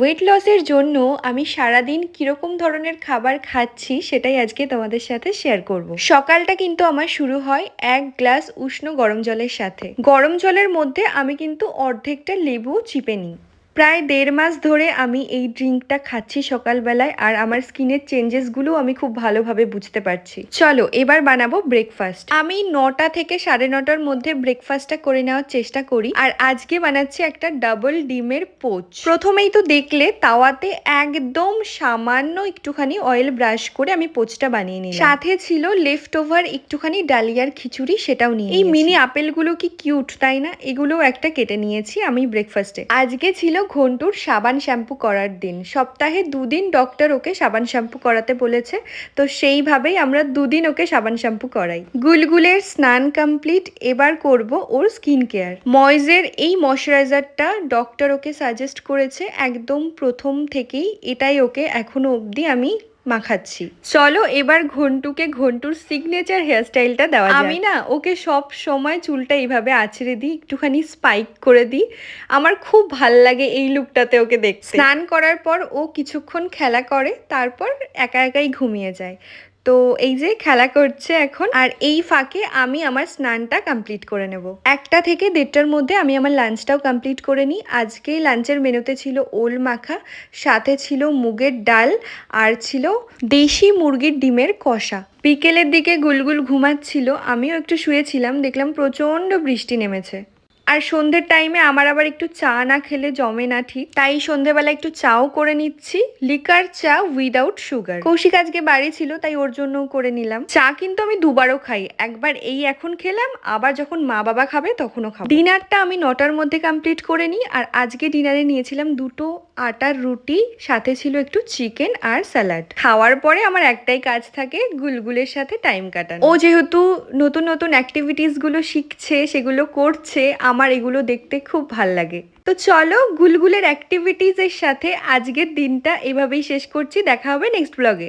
Wait লসের জন্য আমি সারাদিন কিরকম ধরনের খাবার খাচ্ছি সেটাই আজকে তোমাদের সাথে শেয়ার করব। সকালটা কিন্তু আমার শুরু হয় 1 গ্লাস উষ্ণ গরম জলের সাথে। গরম জলের মধ্যে আমি কিন্তু অর্ধেকটা লেবু চিপে নিই। প্রায় 1.5 মাস ধরে আমি এই ড্রিঙ্কটা খাচ্ছি সকালবেলায়, আর আমার স্কিনের চেঞ্জেসগুলো আমি খুব ভালোভাবে বুঝতে পারছি। চলো এবার বানাবো ব্রেকফাস্ট। আমি 9টা থেকে 9:30টার মধ্যে ব্রেকফাস্টটা করে নেওয়ার চেষ্টা করি, আর আজকে বানাচ্ছি একটা ডাবল ডিমের পোচ। প্রথমেই তো দেখলে তাওয়াতে একদম সামান্য একটুখানি অয়েল ব্রাশ করে আমি পোচটা বানিয়ে নিলাম। সাথে ছিল লেফট ওভার একটুখানি ডালিয়ার খিচুড়ি, সেটাও নিয়ে এই মিনি আপেলগুলো কি কিউট তাই না? এগুলোও একটা কেটে নিয়েছি আমি ব্রেকফাস্টে। আজকে ছিল ঘন্টুর সাবান শ্যাম্পু করার দিন। সপ্তাহে 2 দিন ডক্টর ওকে সাবান শ্যাম্পু করাতে বলেছে, তো সেইভাবেই আমরা 2 দিন ওকে সাবান শ্যাম্পু করাই। গুলগুলের স্নান কমপ্লিট, এবার করব ওর স্কিন কেয়ার। ময়েজের এই ময়শ্চারাইজারটা ডক্টর ওকে সাজেস্ট করেছে একদম প্রথম থেকেই, এটাই ওকে এখনো অবধি আমি মাখাচ্ছি। চলো এবার ঘন্টুকে ঘন্টুর সিগনেচার হেয়ারস্টাইলটা দেওয়া যাক। আমি না ওকে সব সময় চুলটা এইভাবে আছড়ে দিই, একটুখানি স্পাইক করে দিই। আমার খুব ভাল লাগে এই লুকটাতে ওকে দেখতে। স্নান করার পর ও কিছুক্ষণ খেলা করে, তারপর একা একাই ঘুমিয়ে যায়। তো এই যে খেলা করছে এখন, আর এই ফাঁকে আমি আমার স্নানটা কমপ্লিট করে নেব। 1টা থেকে 1:30টার মধ্যে আমি আমার লাঞ্চটাও কমপ্লিট করে নিই। আজকে লাঞ্চের মেনুতে ছিল ওল মাখা, সাথে ছিল মুগের ডাল, আর ছিল দেশি মুরগির ডিমের কষা। বিকেলের দিকে গুলগুল ঘুমাচ্ছিল, আমিও একটু শুয়েছিলাম, দেখলাম প্রচন্ড বৃষ্টি নেমেছে। আর সন্ধ্যের টাইমে আমার আবার একটু চা না খেলে জমে না ঠিক, তাই সন্ধ্যেবেলা একটু চাও করে নিচ্ছি, লিকার চা উইদাউট সুগার। কৌশিক আজকে বাড়ি ছিল তাই ওর জন্যও করে নিলাম। চা কিন্তু আমি দুবারও খাই, একবার এই এখন খেলাম, আবার যখন মা বাবা খাবে তখনও খাবো। ডিনারটা আমি 9টার মধ্যে কমপ্লিট করে নিই, আর আজকে ডিনারে নিয়েছিলাম 2টো আটার রুটি, সাথে ছিল একটু চিকেন আর স্যালাড। খাওয়ার পরে আমার একটাই কাজ থাকে, গুলগুলের সাথে টাইম কাটানো। ও যেহেতু নতুন নতুন অ্যাক্টিভিটিস গুলো শিখছে, সেগুলো করছে, আমার এগুলো দেখতে খুব ভাল লাগে। তো চলো গুলগুলের অ্যাক্টিভিটিস এর সাথে আজকের দিনটা এভাবেই শেষ করছি। দেখা হবে নেক্সট ব্লগে।